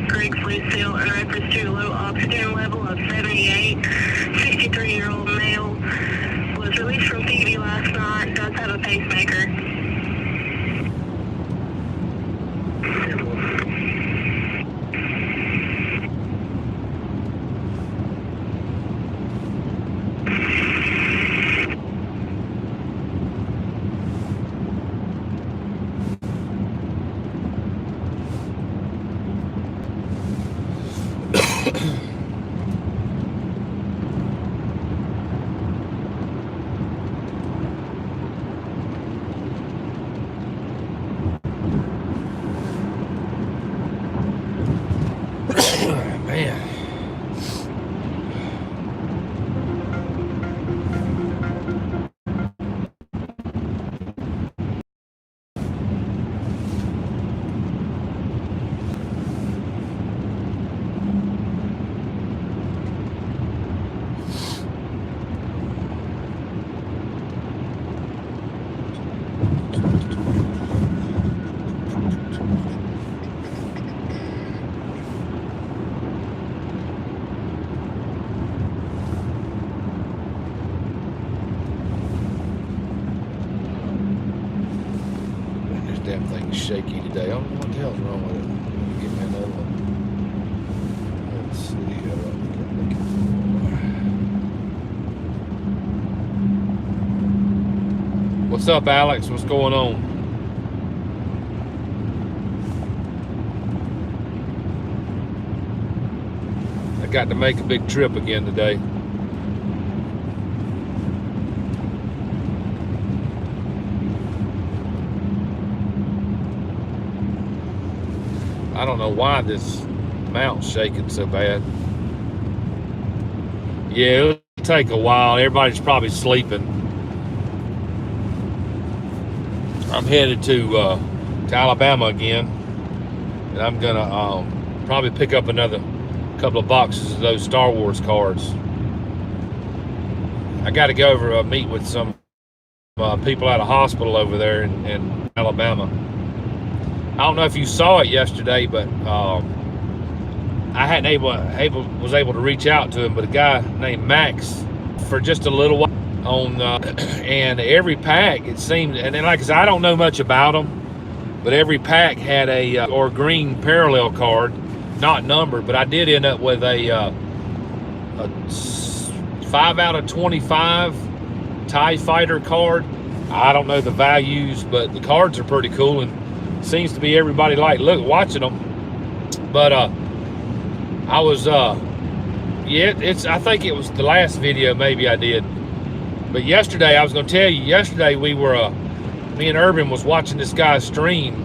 Greg Fleecefield in reference to low oxygen level of 78. 63-year-old male was released from PV last night, does have a pacemaker. Man. This damn thing is shaky today. I don't know what the hell's wrong with it. Give me another one. Let's see. What's up, Alex? What's going on? I got to make a big trip again today. I don't know why this mount's shaking so bad. Yeah, it'll take a while. Everybody's probably sleeping. I'm headed to Alabama again, and I'm gonna probably pick up another couple of boxes of those Star Wars cards. I got to go over meet with some people at a hospital over there in Alabama. I don't know if you saw it yesterday, but I hadn't was able to reach out to him, but a guy named Max for just a little while on and every pack it seemed, and then like I said, I don't know much about them, but every pack had a or green parallel card, not numbered, but I did end up with a 5 out of 25 TIE Fighter card. I don't know the values, but the cards are pretty cool, and seems to be everybody watching them. But I was I think it was the last video maybe I did, but yesterday I was going to tell you, yesterday we were me and Urban was watching this guy's stream,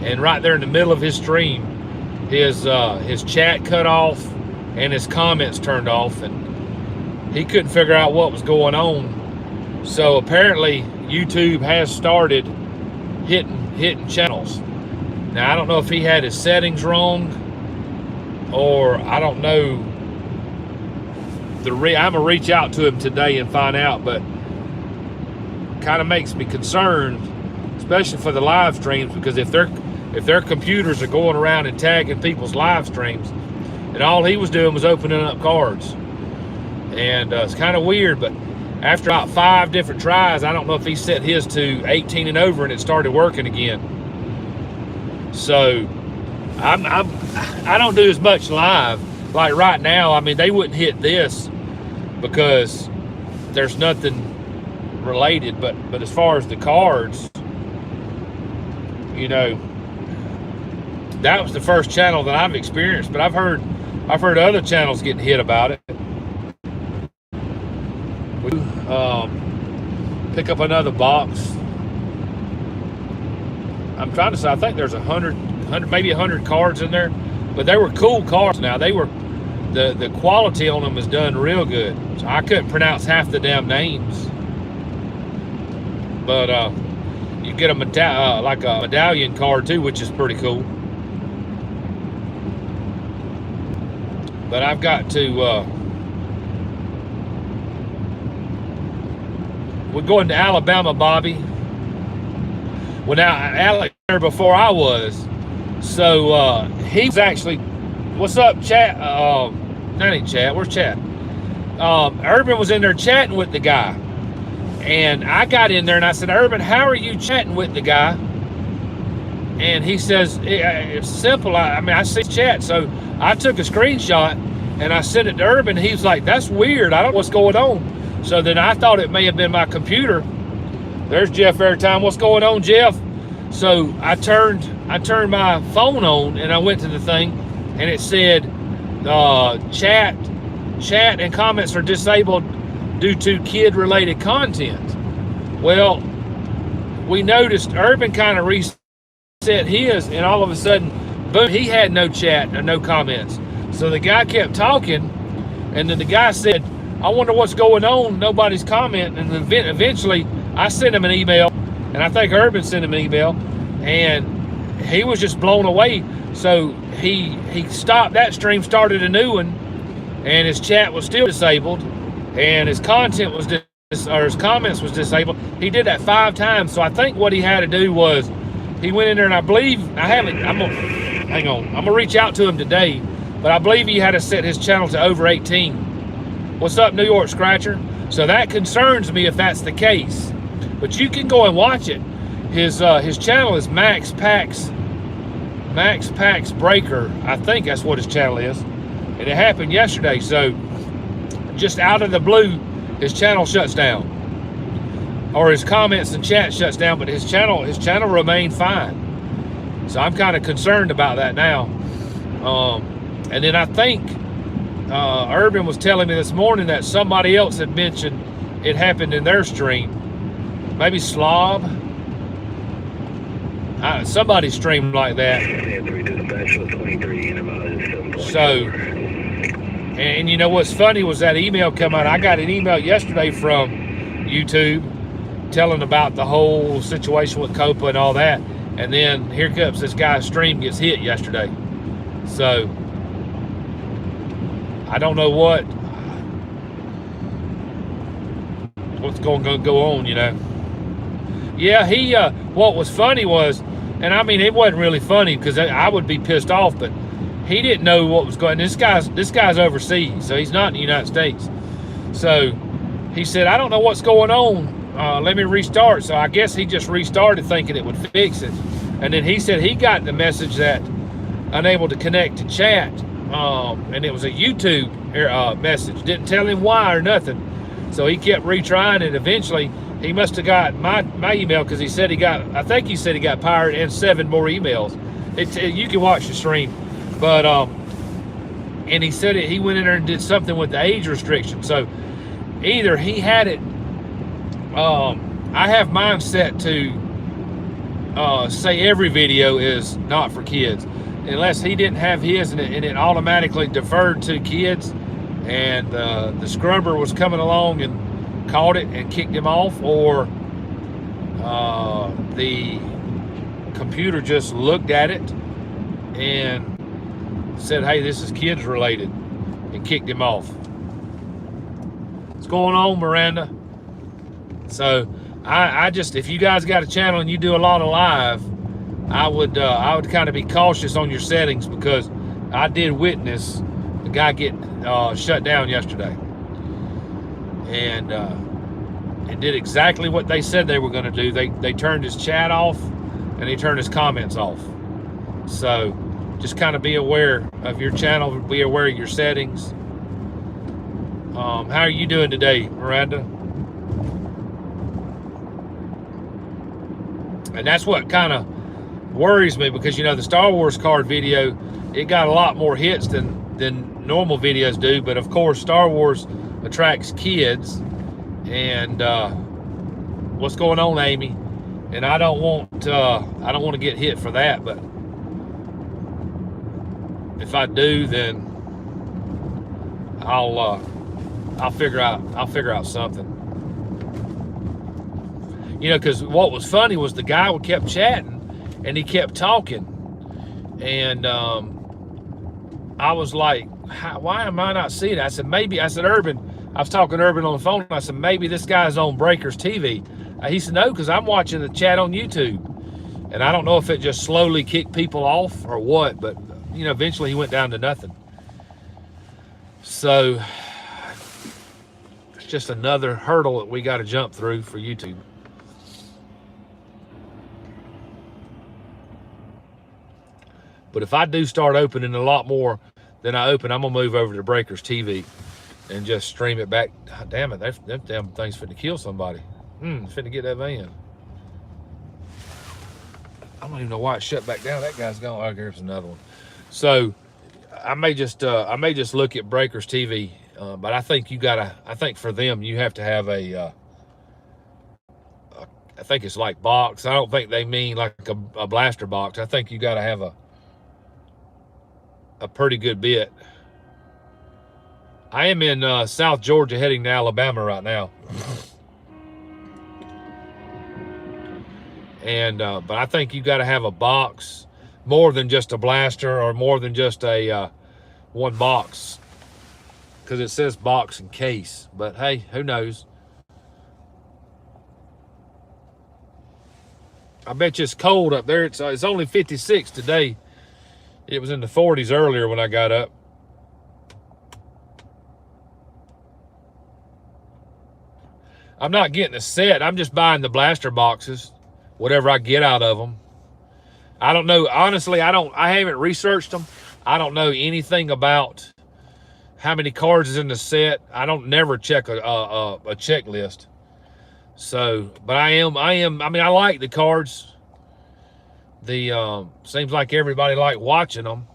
and right there in the middle of his stream his chat cut off and his comments turned off, and he couldn't figure out what was going on. So apparently YouTube has started hitting channels. Now I don't know if he had his settings wrong, or I don't know. I'm gonna reach out to him today and find out, but kind of makes me concerned, especially for the live streams, because if their computers are going around and tagging people's live streams, and all he was doing was opening up cards, and it's kind of weird. But after about 5 different tries, I don't know if he set his to 18 and over and it started working again. So I don't do as much live. Like right now, I mean, they wouldn't hit this because there's nothing related, but as far as the cards, you know, that was the first channel that I've experienced, but I've heard other channels getting hit about it. Pick up another box. I'm trying to say, I think there's 100, maybe 100 cards in there, but they were cool cards. Now they were, the quality on them is done real good. So I couldn't pronounce half the damn names, but you get like a medallion card too, which is pretty cool. But I've got to. We're going to Alabama, Bobby. Well, now Alex there before I was, so He's actually, what's up, chat? That ain't chat. Where's chat? Urban was in there chatting with the guy. And I got in there and I said, Urban, how are you chatting with the guy? And he says, it's simple. I see chat. So I took a screenshot and I sent it to Urban. He was like, that's weird. I don't know what's going on. So then I thought it may have been my computer. There's Jeff Airtime. What's going on, Jeff? So I turned my phone on and I went to the thing and it said, chat and comments are disabled due to kid-related content. Well, we noticed Urban kind of reset his, and all of a sudden, boom, he had no chat or no comments. So the guy kept talking, and then the guy said, I wonder what's going on, nobody's commenting. And then eventually, I sent him an email, and I think Urban sent him an email, and he was just blown away. So he stopped that stream, started a new one, and his chat was still disabled, and his content was his comments was disabled. He did that 5 times. So I think what he had to do was he went in there, and I believe I'm gonna reach out to him today, but I believe he had to set his channel to over 18. What's up, New York Scratcher? So that concerns me if that's the case. But you can go and watch it. His channel is Max Pax Breaker. I think that's what his channel is. And it happened yesterday. So just out of the blue, his channel shuts down. Or his comments and chat shuts down, but his channel remained fine. So I'm kind of concerned about that now. And then I think Urban was telling me this morning that somebody else had mentioned it happened in their stream. Maybe Slob. Somebody streamed like that. So, and you know what's funny was that email come out. I got an email yesterday from YouTube telling about the whole situation with Copa and all that. And then here comes this guy's stream gets hit yesterday. So, I don't know what's going to go on, you know. Yeah, what was funny was, and I mean, it wasn't really funny because I would be pissed off, but he didn't know what was going on. This guy's overseas, so he's not in the United States. So he said, I don't know what's going on. Let me restart. So I guess he just restarted thinking it would fix it. And then he said he got the message that unable to connect to chat. And it was a YouTube message. Didn't tell him why or nothing. So he kept retrying, and eventually he must have got my email because he said he got pirated and 7 more emails. You can watch the stream. But, and he said he went in there and did something with the age restriction. So either he had it, I have mine set to say every video is not for kids. Unless he didn't have his and it automatically deferred to kids, and the scrubber was coming along and caught it and kicked him off, or the computer just looked at it and said, hey, this is kids related, and kicked him off. What's going on, Miranda? So I just, if you guys got a channel and you do a lot of live, I would kind of be cautious on your settings, because I did witness the guy get shut down yesterday, and it did exactly what they said they were going to do. They turned his chat off and they turned his comments off. So just kind of be aware of your channel, be aware of your settings. How are you doing today, Miranda? And that's what kind of worries me, because you know the Star Wars card video, it got a lot more hits than normal videos do, but of course Star Wars attracts kids. And what's going on, Amy? And I don't want to get hit for that, but if I do, then I'll figure out something. You know, because what was funny was the guy kept chatting and he kept talking, and I was like, why am I not seeing it? I said, Urban, I was talking to Urban on the phone. I said, maybe this guy's on Breakers TV. He said, no, because I'm watching the chat on YouTube. And I don't know if it just slowly kicked people off or what, but you know, eventually he went down to nothing. So it's just another hurdle that we got to jump through for YouTube. But if I do start opening a lot more than I open, I'm gonna move over to Breakers TV and just stream it back. God damn it, that damn thing's finna kill somebody. Finna get that van. I don't even know why it shut back down. That guy's gone. Oh, there's another one. So I may just look at Breakers TV, but I think I think for them you have to have I think it's like box. I don't think they mean like a blaster box. I think you gotta have a pretty good bit. I am in South Georgia heading to Alabama right now. And but I think you got to have a box, more than just a blaster or more than just a one box, because it says box and case. But hey, who knows? I bet you it's cold up there. It's only 56 today. It was in the 40s earlier when I got up. I'm not getting a set. I'm just buying the blaster boxes, whatever I get out of them. I don't know. Honestly, I haven't researched them. I don't know anything about how many cards is in the set. I don't never check a checklist. So, but I mean, I like the cards. Seems like everybody like watching them.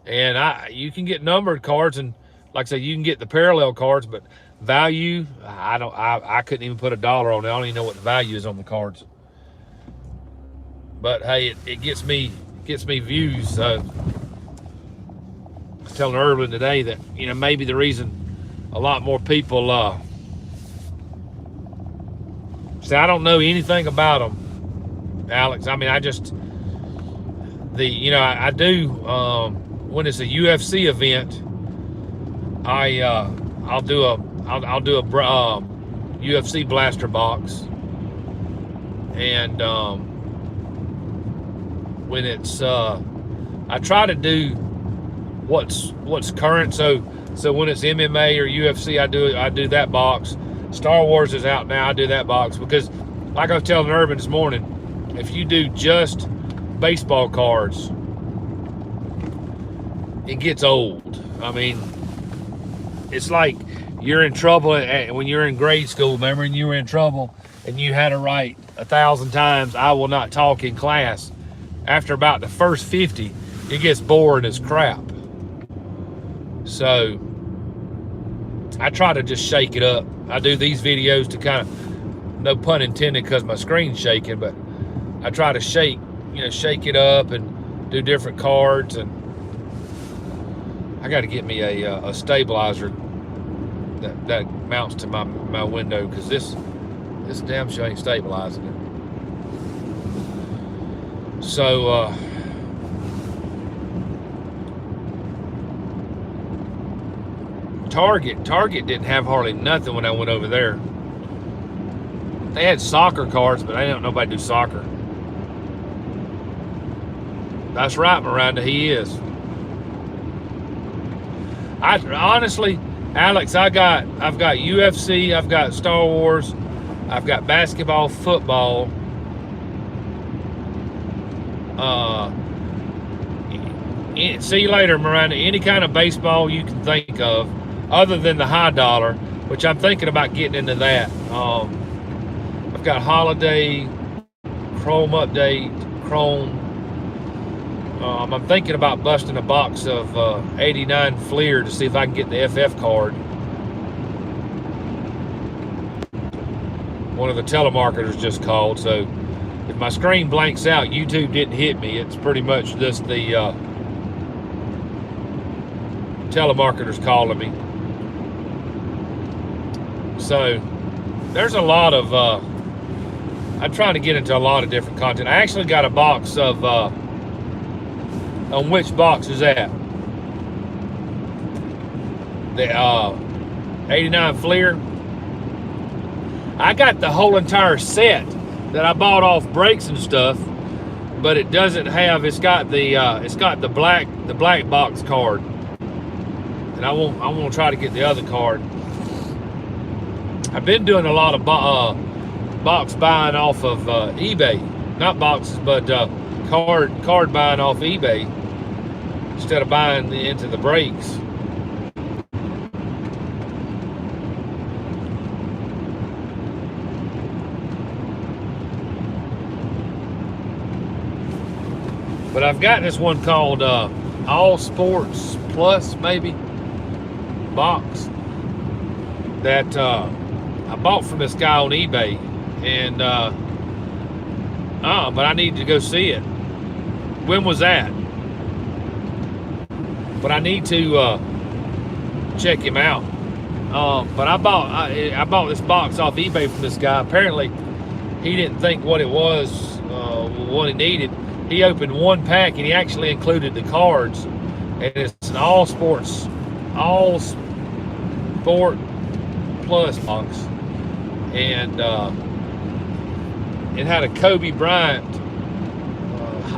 And you can get numbered cards, and like I say, you can get the parallel cards, but value, I couldn't even put $1 on it. I don't even know what the value is on the cards. But hey, it gets me views. So I was telling Irwin today that, you know, maybe the reason a lot more people say I don't know anything about them, Alex. I mean, I just I do when it's a UFC event, I'll do a UFC blaster box, and when it's I try to do what's current. So when it's MMA or UFC, I do that box. Star Wars is out now. I do that box because, like I was telling Urban this morning, if you do just baseball cards, it gets old. I mean, it's like you're in trouble when you're in grade school. Remember, and you were in trouble and you had to write 1,000 times, "I will not talk in class." After about the first 50, it gets boring as crap. So I try to just shake it up. I do these videos to kind of, no pun intended, because my screen's shaking, but I try to shake it up and do different cards. And I got to get me a stabilizer that mounts to my window, because this damn show ain't stabilizing it. So Target didn't have hardly nothing when I went over there. They had soccer cards, but I didn't know nobody do soccer. That's right, Miranda, he is. I honestly, Alex, I've got UFC, I've got Star Wars, I've got basketball, football. See you later, Miranda. Any kind of baseball you can think of, other than the high dollar, which I'm thinking about getting into that. I've got Holiday, Chrome Update, Chrome. I'm thinking about busting a box of 89 Fleer to see if I can get the FF card. One of the telemarketers just called, so if my screen blanks out, YouTube didn't hit me. It's pretty much just the telemarketers calling me. So there's a lot of I'm trying to get into a lot of different content. I actually got a box of on which box is that? The 89 Fleer. I got the whole entire set that I bought off Breaks and stuff. but it doesn't have. It's got the black box card, and I won't try to get the other card. I've been doing a lot of box buying off of eBay, not boxes, but card buying off eBay instead of buying into the breaks. But I've got this one called All Sports Plus, maybe, box that I bought from this guy on eBay, and but I need to go see it. When was that? But I need to check him out. But I bought this box off eBay from this guy. Apparently, he didn't think what it was, what he needed. He opened one pack and he actually included the cards, and it's an all sport plus box, and it had a Kobe Bryant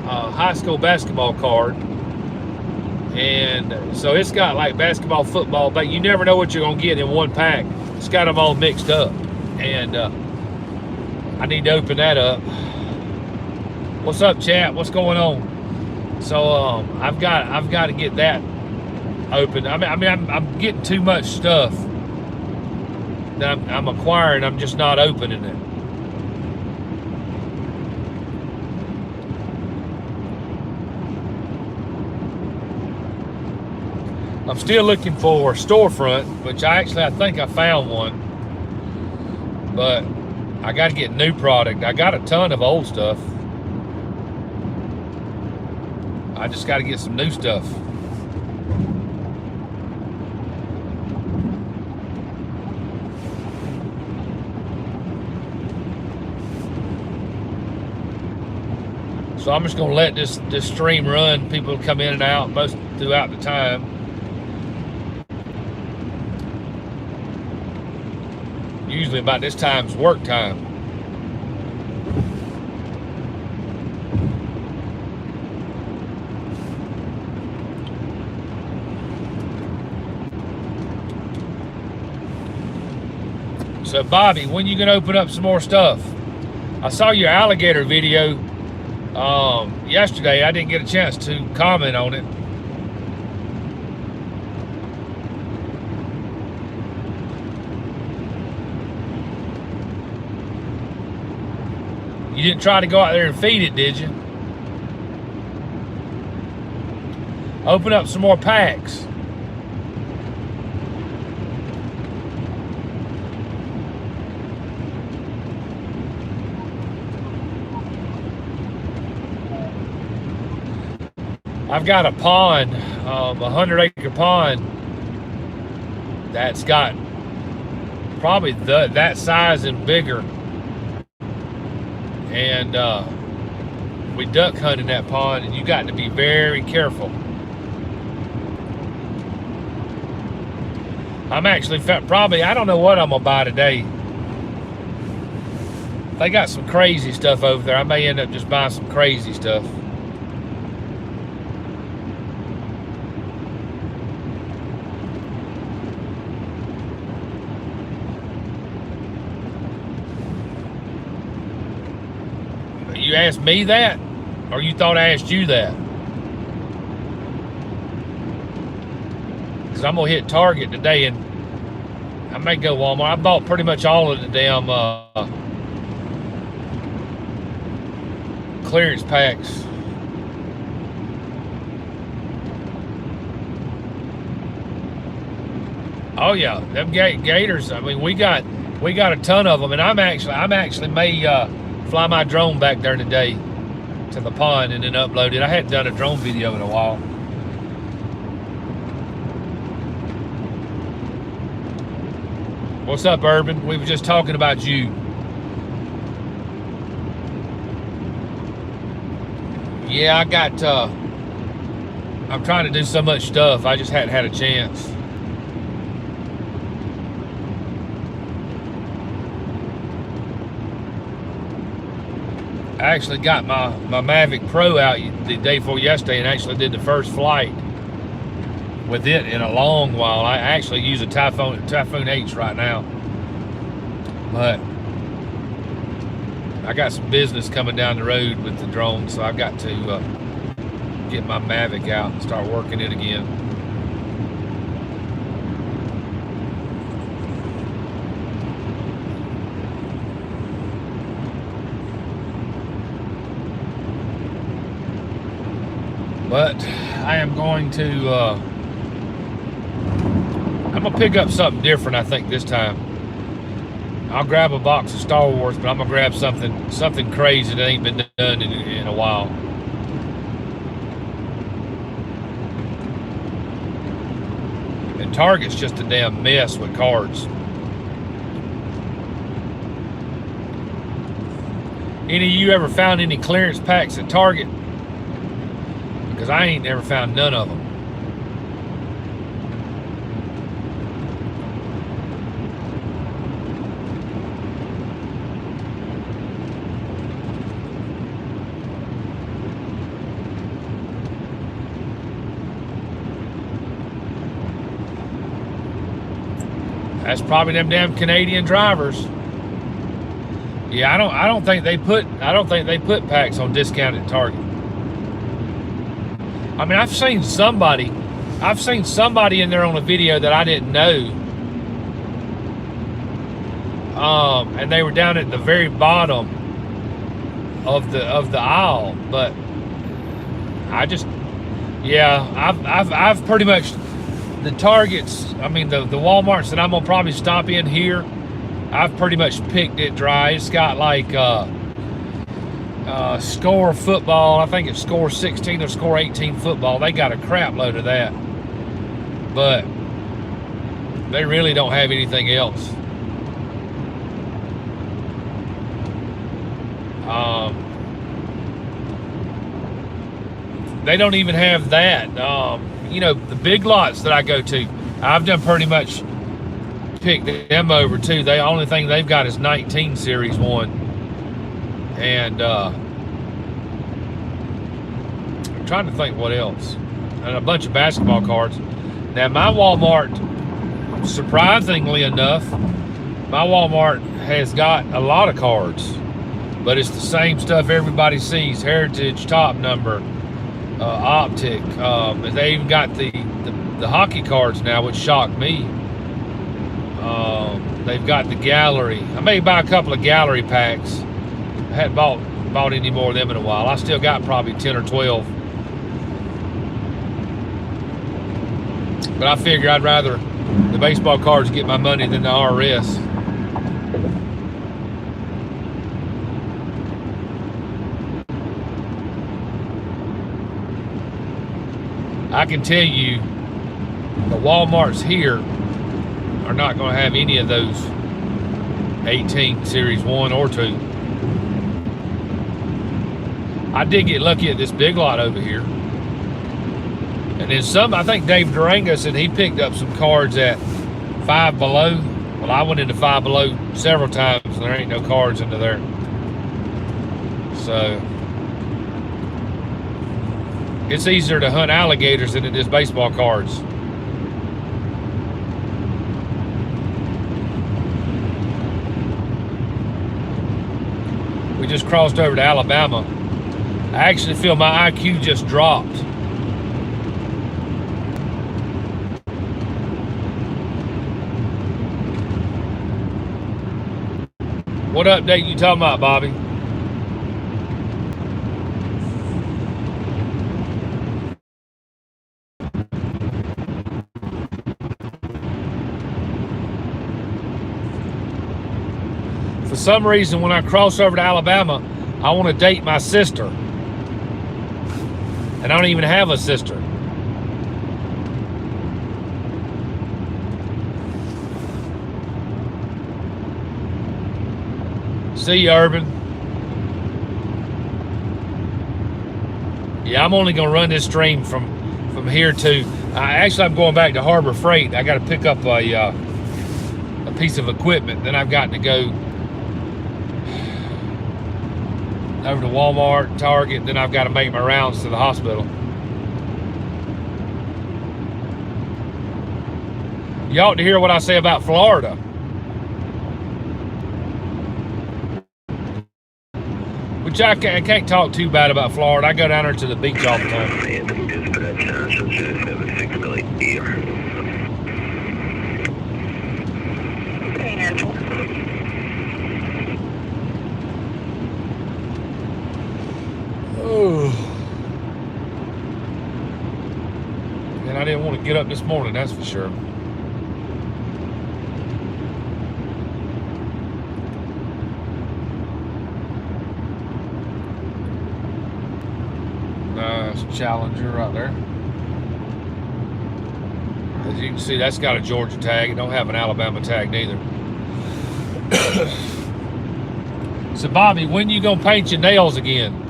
high school basketball card, and so it's got like basketball, football, but you never know what you're gonna get in one pack. It's got them all mixed up, and I need to open that up. What's up, chat? What's going on? So I've got to get that open. I'm getting too much stuff that I'm acquiring. I'm just not opening it. I'm still looking for a storefront, which I think I found one, but I got to get new product. I got a ton of old stuff. I just got to get some new stuff. So I'm just going to let this stream run. People come in and out most throughout the time. Usually about this time's work time. So Bobby, when you gonna open up some more stuff? I saw your alligator video yesterday. I didn't get a chance to comment on it. You didn't try to go out there and feed it, did you? Open up some more packs. I've got a pond, a 100-acre pond that's got probably that size and bigger, and we duck hunt in that pond, and you got to be very careful. I'm actually probably, I don't know what I'm gonna buy today. They got some crazy stuff over there. I may end up just buying some crazy stuff. You asked me that, or you thought I asked you that? Because I'm gonna hit Target today, and I may go Walmart. I bought pretty much all of the damn clearance packs. Oh yeah, them gators. I mean, we got a ton of them, and I'm actually may fly my drone back there today to the pond and then upload it. I hadn't done a drone video in a while. What's up, Urban? We were just talking about you. Yeah, I'm trying to do so much stuff. I just hadn't had a chance. I actually got my Mavic Pro out the day before yesterday and actually did the first flight with it in a long while. I actually use a Typhoon H right now, but I got some business coming down the road with the drone, so I've got to get my Mavic out and start working it again. But I am going to I'm gonna pick up something different, I think, this time. I'll grab a box of Star Wars, but I'm gonna grab something crazy that ain't been done in a while. And Target's just a damn mess with cards. Any of you ever found any clearance packs at Target? Because I ain't never found none of them. That's probably them damn Canadian drivers. Yeah, I don't think they put packs on discount at Target. I mean, I've seen somebody in there on a video that I didn't know. And they were down at the very bottom of the aisle, but I've pretty much, the Targets, I mean the Walmarts that I'm gonna probably stop in here, I've pretty much picked it dry. It's got like Score football, I think it's Score 16 or Score 18 football. They got a crap load of that, but they really don't have anything else. They don't even have that. You know, the Big Lots that I go to, I've done pretty much picked them over too. The only thing they've got is 19 Series 1. And I'm trying to think what else. And a bunch of basketball cards. Now my Walmart, surprisingly enough, my Walmart has got a lot of cards. But it's the same stuff everybody sees. Heritage, Top Number, Optic. They even got the hockey cards now, which shocked me. They've got the gallery. I may buy a couple of gallery packs. I hadn't bought any more of them in a while. I still got probably 10 or 12. But I figure I'd rather the baseball cards get my money than the RS. I can tell you the Walmarts here are not going to have any of those 18 Series 1 or 2. I did get lucky at this Big Lot over here. And then some, I think Dave Durango said he picked up some cards at Five Below. Well, I went into Five Below several times and there ain't no cards into there. So it's easier to hunt alligators than it is baseball cards. We just crossed over to Alabama. I actually feel my IQ just dropped. What update you talking about, Bobby? For some reason, when I cross over to Alabama, I want to date my sister. And I don't even have a sister. See you, Urban. Yeah, I'm only going to run this stream from here to... actually, I'm going back to Harbor Freight. I got to pick up a piece of equipment. Then I've got to go over to Walmart, Target, then I've got to make my rounds to the hospital. You ought to hear what I say about Florida. Which I can't talk too bad about Florida. I go down there to the beach all the time. Oh. And I didn't want to get up this morning, that's for sure. Nice Challenger right there. As you can see, that's got a Georgia tag. It don't have an Alabama tag neither. So Bobby, when you gonna paint your nails again?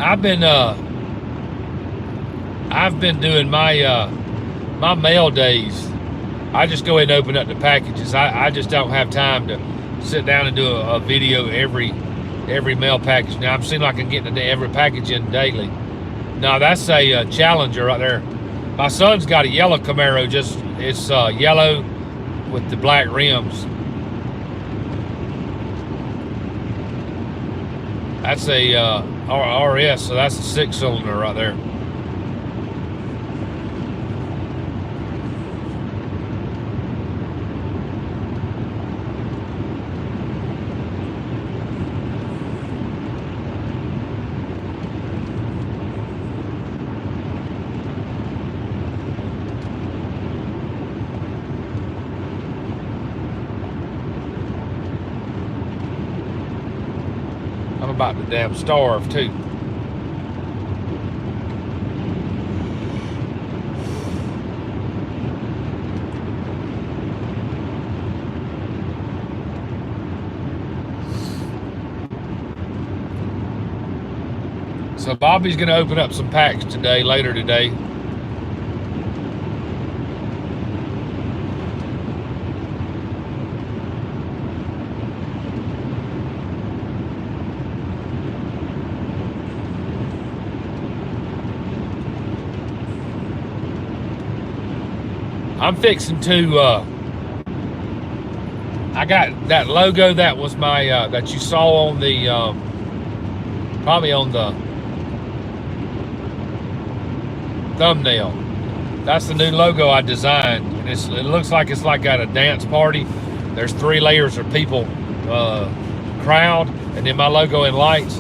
I've been doing my my mail days. I just go ahead and open up the packages. I just don't have time to sit down and do a video every mail package. Now I'm seeing like I can get into every package in daily. No, that's a Challenger right there. My son's got a yellow Camaro. It's yellow with the black rims. That's a RS, so that's a 6-cylinder right there. I'm about to damn starve too. So Bobby's gonna open up some packs today, later today. I'm fixing to, I got that logo that was my, that you saw on the, probably on the thumbnail. That's the new logo I designed. And it looks like it's like at a dance party. There's 3 layers of people, crowd, and then my logo in lights.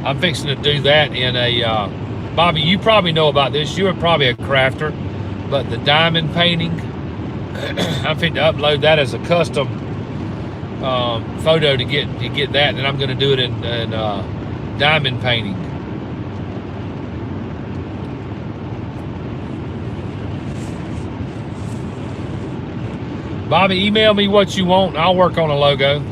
I'm fixing to do that in a, Bobby, you probably know about this. You're probably a crafter. But the diamond painting, I'm fit to upload that as a custom photo to get that, and then I'm going to do it in diamond painting. Bobby, email me what you want, and I'll work on a logo.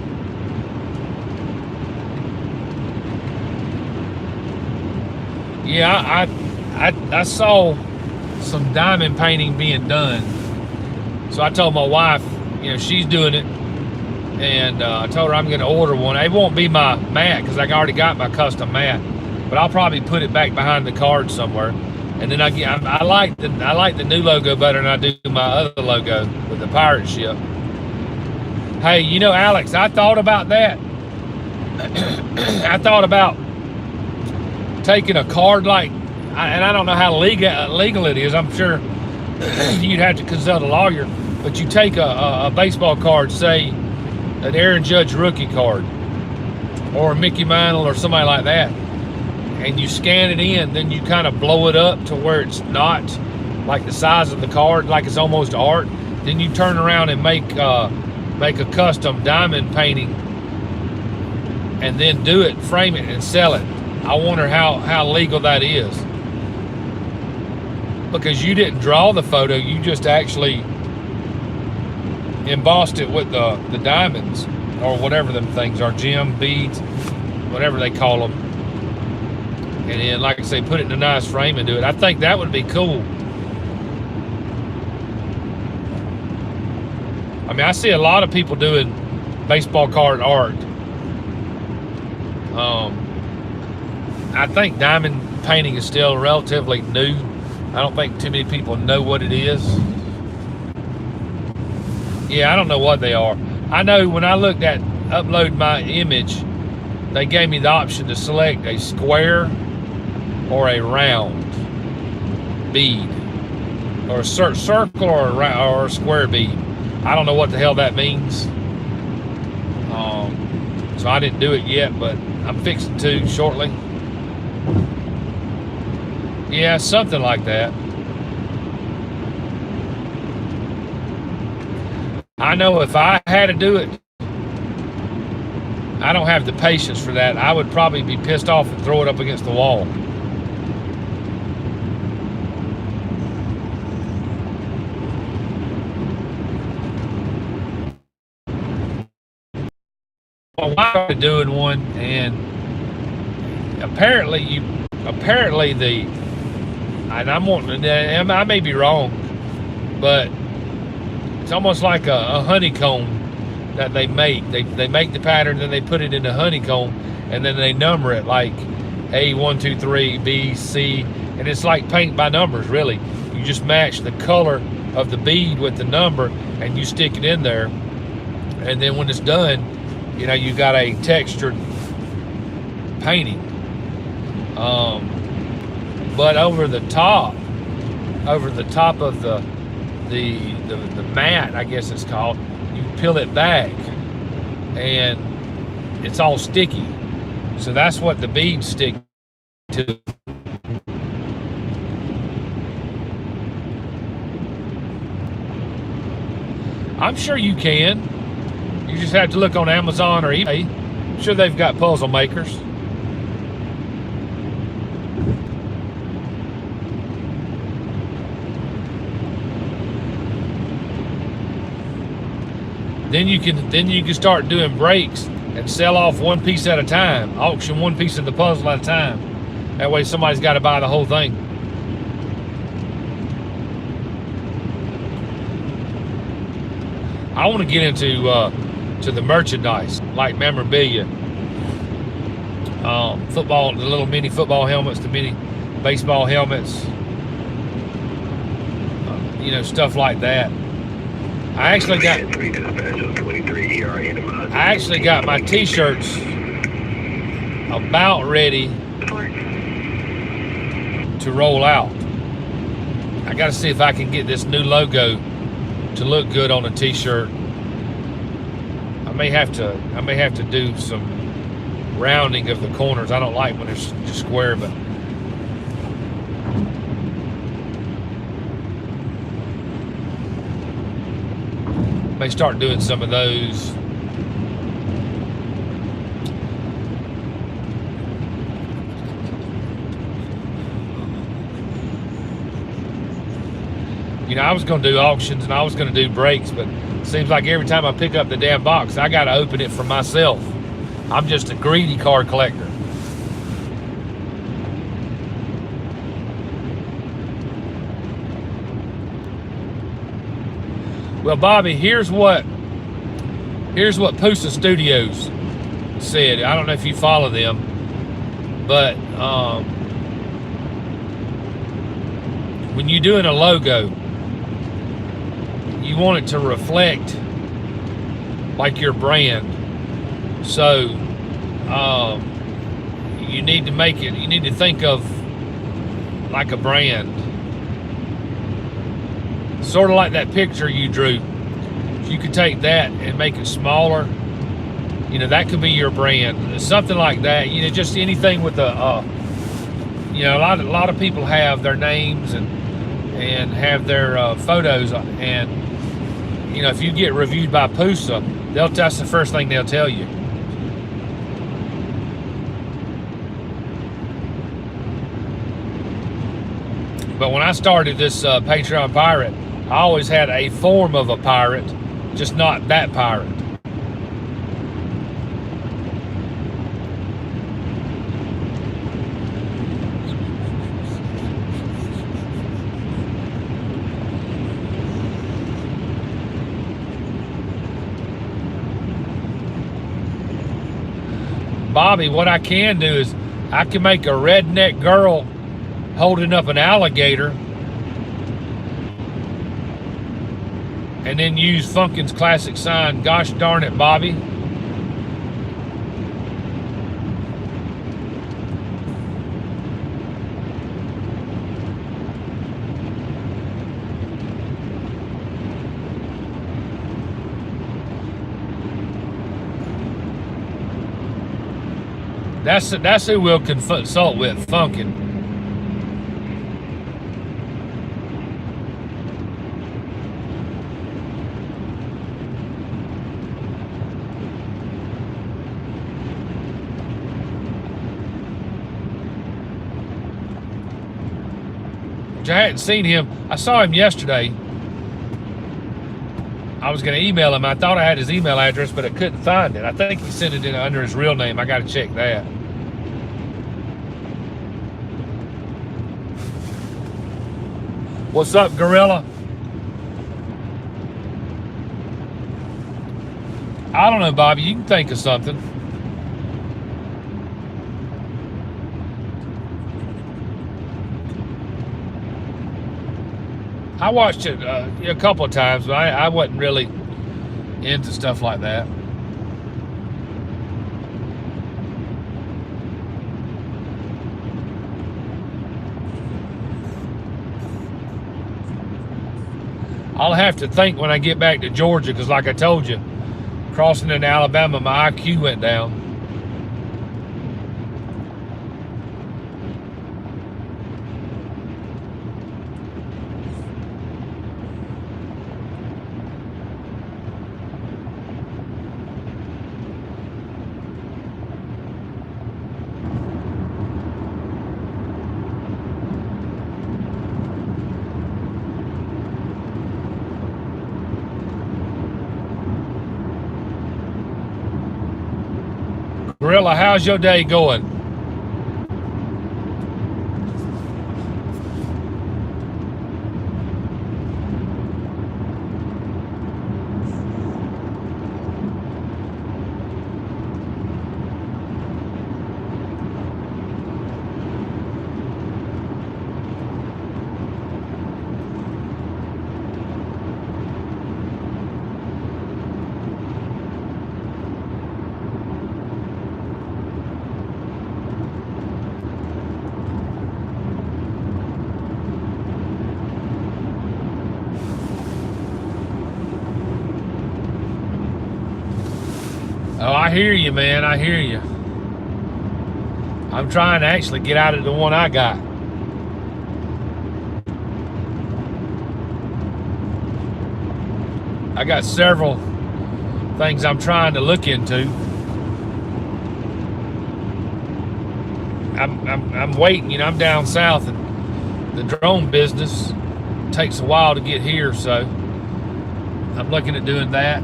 Yeah, I saw some diamond painting being done, so I told my wife, you know, she's doing it, and I told her I'm going to order one. It won't be my mat because I already got my custom mat, but I'll probably put it back behind the card somewhere. And then I like the new logo better than I do my other logo with the pirate ship. Hey, you know, Alex, I thought about that. I thought about taking a card like, and I don't know how legal it is. I'm sure you'd have to consult a lawyer, but you take a baseball card, say an Aaron Judge rookie card, or a Mickey Mantle or somebody like that, and you scan it in, then you kind of blow it up to where it's not like the size of the card, like it's almost art. Then you turn around and make a custom diamond painting, and then do it, frame it, and sell it. I wonder how legal that is, because you didn't draw the photo, you just actually embossed it with the diamonds, or whatever them things are, gem beads, whatever they call them. And then, like I say, put it in a nice frame and do it. I think that would be cool. I mean, I see a lot of people doing baseball card art. I think diamond painting is still relatively new. I don't think too many people know what it is. Yeah, I don't know what they are. I know when I looked at upload my image, they gave me the option to select a square or a round bead, or a circle or a square bead. I don't know what the hell that means. So I didn't do it yet, but I'm fixing to shortly. Yeah, something like that. I know if I had to do it, I don't have the patience for that. I would probably be pissed off and throw it up against the wall. Well, I started doing one, and apparently I may be wrong, but it's almost like a honeycomb that they make. They make the pattern, then they put it in a honeycomb, and then they number it like A, 1, 2, 3, B, C, and it's like paint by numbers, really. You just match the color of the bead with the number, and you stick it in there, and then when it's done, you know, you got a textured painting. But over the top of the mat, I guess it's called, you peel it back and it's all sticky. So that's what the beads stick to. I'm sure you can. You just have to look on Amazon or eBay. I'm sure they've got puzzle makers. Then you can start doing breaks and sell off one piece at a time. Auction one piece of the puzzle at a time. That way somebody's got to buy the whole thing. I want to get into to the merchandise, like memorabilia, football, the little mini football helmets, the mini baseball helmets, you know, stuff like that. I actually got my t-shirts about ready to roll out. I got to see if I can get this new logo to look good on a t-shirt. I may have to do some rounding of the corners. I don't like when it's just square, but may start doing some of those. You know, I was going to do auctions and I was going to do breaks, but it seems like every time I pick up the damn box, I got to open it for myself. I'm just a greedy card collector. Well, Bobby, here's what Pusa Studios said. I don't know if you follow them, but when you're doing a logo, you want it to reflect like your brand. So you need to think of like a brand. Sort of like that picture you drew. If you could take that and make it smaller, you know, that could be your brand. Something like that. You know, just anything with a, you know, a lot of people have their names and have their photos, and you know, if you get reviewed by Pusa, that's the first thing they'll tell you. But when I started this Patreon pirate, I always had a form of a pirate, just not that pirate. Bobby, what I can do is I can make a redneck girl holding up an alligator and then use Funkin's classic sign. Gosh darn it, Bobby. That's who we'll consult with, Funkin. Which I hadn't seen him. I saw him yesterday. I was going to email him. I thought I had his email address, but I couldn't find it. I think he sent it in under his real name. I got to check that. What's up, Gorilla? I don't know, Bobby. You can think of something. I watched it a couple of times, but I wasn't really into stuff like that. I'll have to think when I get back to Georgia, because like I told you, crossing into Alabama, my IQ went down. Gorilla, how's your day going? Oh, I hear you, man. I hear you. I'm trying to actually get out of the one I got. I got several things I'm trying to look into. I'm waiting. You know, I'm down south, and the drone business takes a while to get here, so I'm looking at doing that.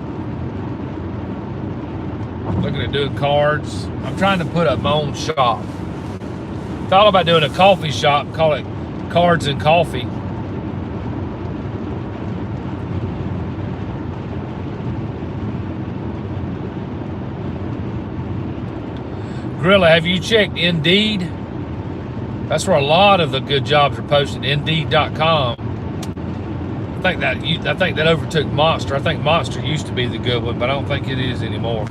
Looking at doing cards. I'm trying to put up my own shop. Thought about doing a coffee shop, call it Cards and Coffee. Gorilla, have you checked Indeed? That's where a lot of the good jobs are posted. Indeed.com. I think that overtook Monster. I think Monster used to be the good one, but I don't think it is anymore.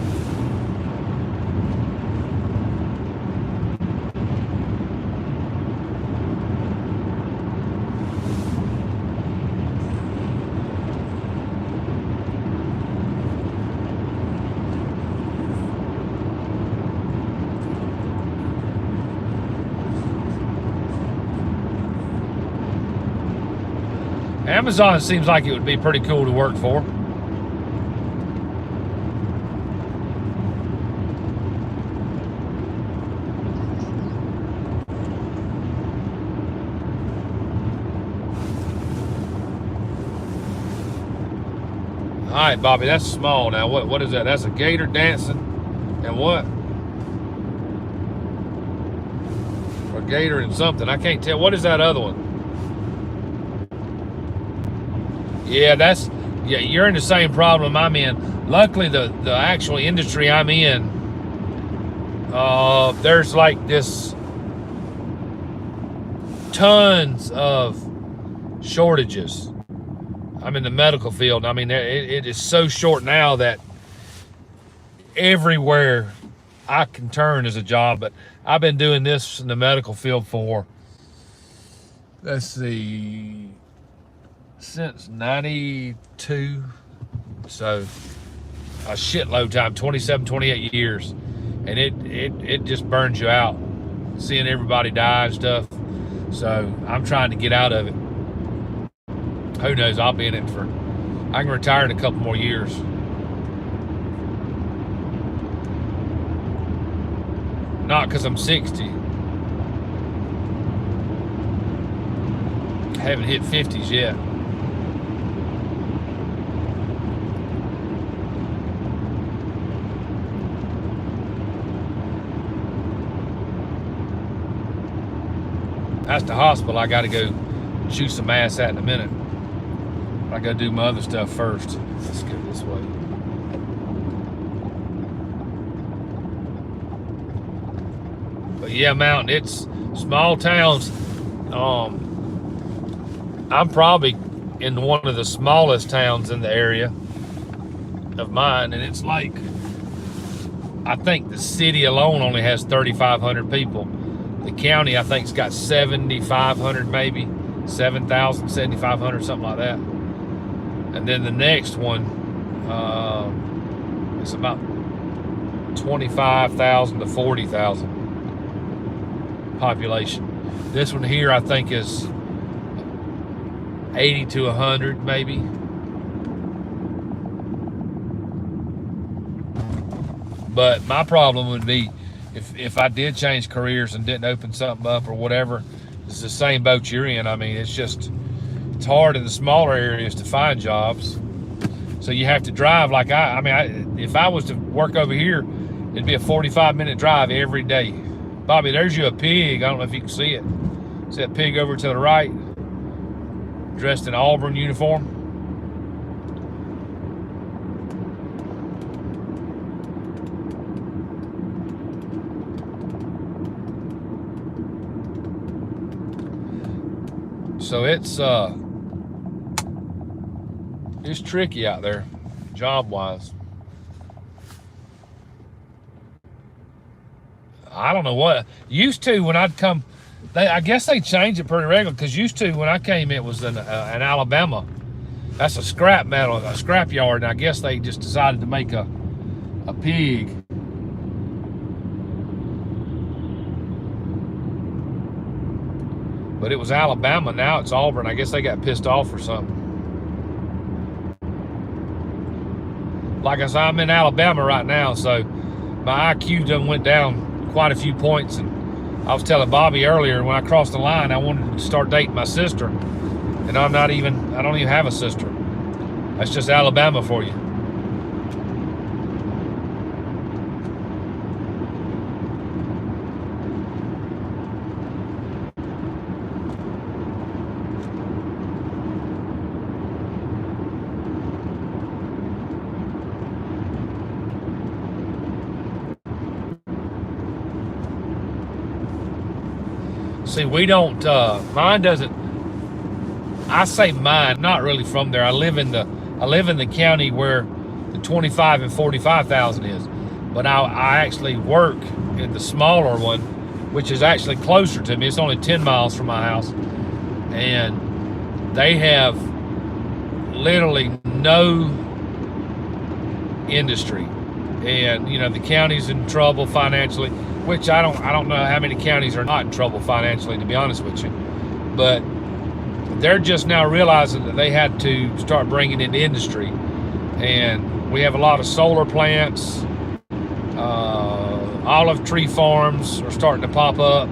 Amazon seems like it would be pretty cool to work for. All right, Bobby, that's small now. What is that? That's a gator dancing and what? Or a gator and something. I can't tell. What is that other one? Yeah, you're in the same problem I'm in. Luckily, the actual industry I'm in There's like this tons of shortages. I'm in the medical field. I mean, it is so short now that everywhere I can turn is a job. But I've been doing this in the medical field for, let's see, since 92. So a shitload time, 27, 28 years. And it just burns you out, seeing everybody die and stuff. So I'm trying to get out of it. Who knows? I'll be in it for, I can retire in a couple more years. Not because I'm 60. I haven't hit 50s yet. That's the hospital I got to go chew some ass at in a minute. I got to do my other stuff first. Let's go this way. But yeah, Mountain, it's small towns. I'm probably in one of the smallest towns in the area of mine, and it's like, I think the city alone only has 3,500 people. The county, I think, has got 7,500, maybe 7,000, 7,500, something like that. And then the next one, it's about 25,000 to 40,000 population. This one here, I think, is 80 to 100, maybe. But my problem would be if I did change careers and didn't open something up or whatever. It's the same boat you're in. I mean, it's hard in the smaller areas to find jobs. So you have to drive like if I was to work over here, it'd be a 45-minute drive every day. Bobby, there's you a pig. I don't know if you can see it. See that pig over to the right? Dressed in Auburn uniform. So it's tricky out there, job-wise. I don't know what. Used to, when I'd come, I guess they changed it pretty regular, because used to, when I came, it was in Alabama. That's a scrap metal, a scrap yard, and I guess they just decided to make a pig. But it was Alabama, now it's Auburn. I guess they got pissed off or something. Like I said, I'm in Alabama right now, so my IQ done went down quite a few points. And I was telling Bobby earlier, when I crossed the line, I wanted to start dating my sister. And I don't even have a sister. That's just Alabama for you. See, we don't, mine doesn't, I say mine, not really from there. I live in the county where the 25 and 45,000 is. But I actually work in the smaller one, which is actually closer to me. It's only 10 miles from my house. And they have literally no industry. And, you know, the county's in trouble financially, which I don't know how many counties are not in trouble financially, to be honest with you. But they're just now realizing that they had to start bringing in industry. And we have a lot of solar plants, olive tree farms are starting to pop up.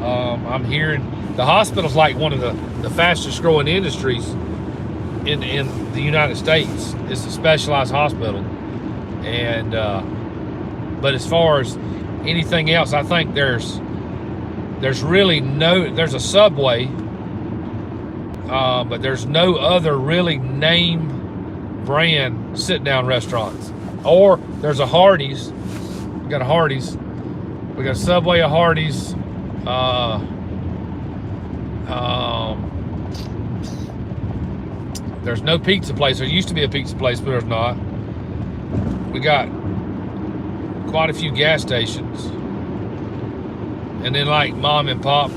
I'm hearing the hospital's like one of the fastest growing industries in the United States. It's a specialized hospital. And but as far as anything else, I think there's really there's a Subway, but there's no other really name brand sit down restaurants. Or there's a Hardee's, We got a Hardee's. We got a Subway, a Hardee's. There's no pizza place. There used to be a pizza place, but there's not. We got quite a few gas stations. And then like mom and pop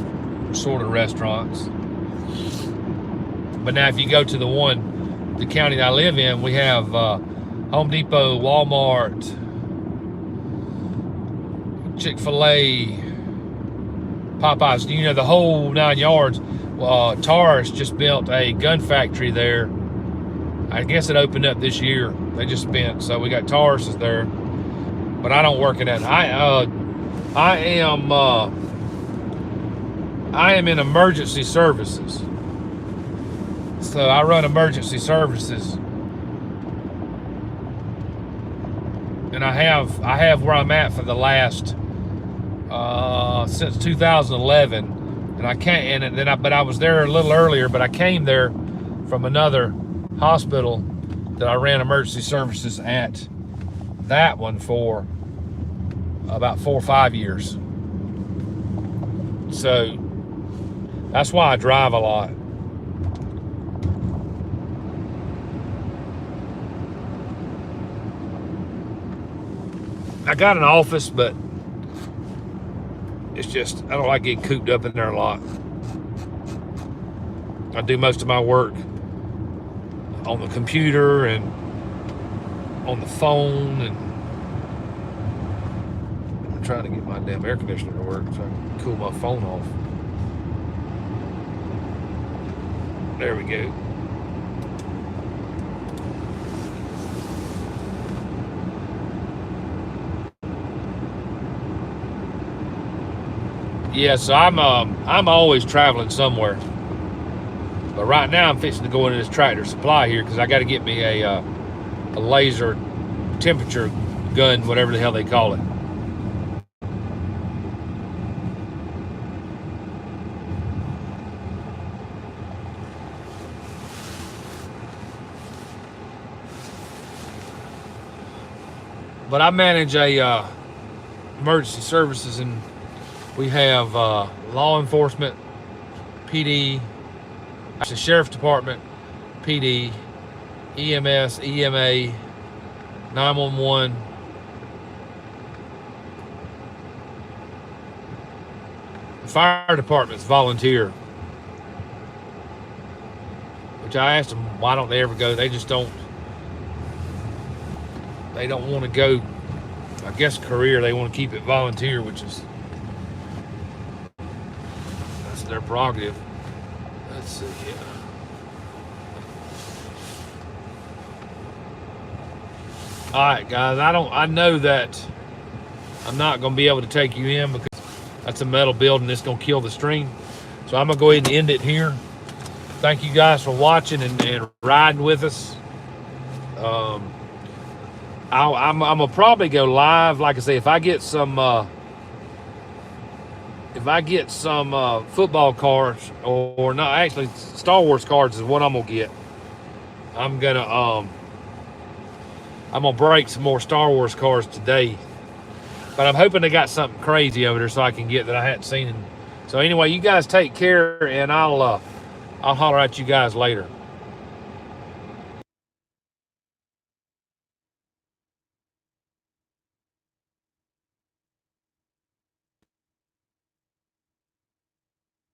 sort of restaurants. But now if you go to the county that I live in, we have Home Depot, Walmart, Chick-fil-A, Popeyes, you know, the whole 9 yards. Taurus just built a gun factory there. I guess it opened up this year. They just spent, so we got Taurus there. But I don't work in that. I am in emergency services. So I run emergency services. And I have where I'm at for the last since 2011. And but I was there a little earlier, but I came there from another hospital that I ran emergency services at, that one for about 4 or 5 years. So that's why I drive a lot. I got an office, but it's just, I don't like getting cooped up in there a lot. I do most of my work on the computer and on the phone, and I'm trying to get my damn air conditioner to work so I can cool my phone off. There we go. Yeah, so I'm always traveling somewhere. But right now I'm fixing to go into this Tractor Supply here because I got to get me a laser temperature gun, whatever the hell they call it. But I manage a emergency services, and we have law enforcement, PD, the sheriff's department, PD, EMS, EMA, 911. The fire department's volunteer, which I asked them why don't they ever go. They just don't. They don't want to go. I guess career. They want to keep it volunteer, which is that's their prerogative. Let's see here. All right, guys. I know that I'm not going to be able to take you in because that's a metal building that's going to kill the stream. So I'm going to go ahead and end it here. Thank you guys for watching and riding with us. I'm gonna probably go live. Like I say, if I get some football cards, or not, actually Star Wars cards is what I'm gonna get. I'm gonna break some more Star Wars cards today, but I'm hoping they got something crazy over there so I can get that I hadn't seen. So anyway, you guys take care, and I'll holler at you guys later.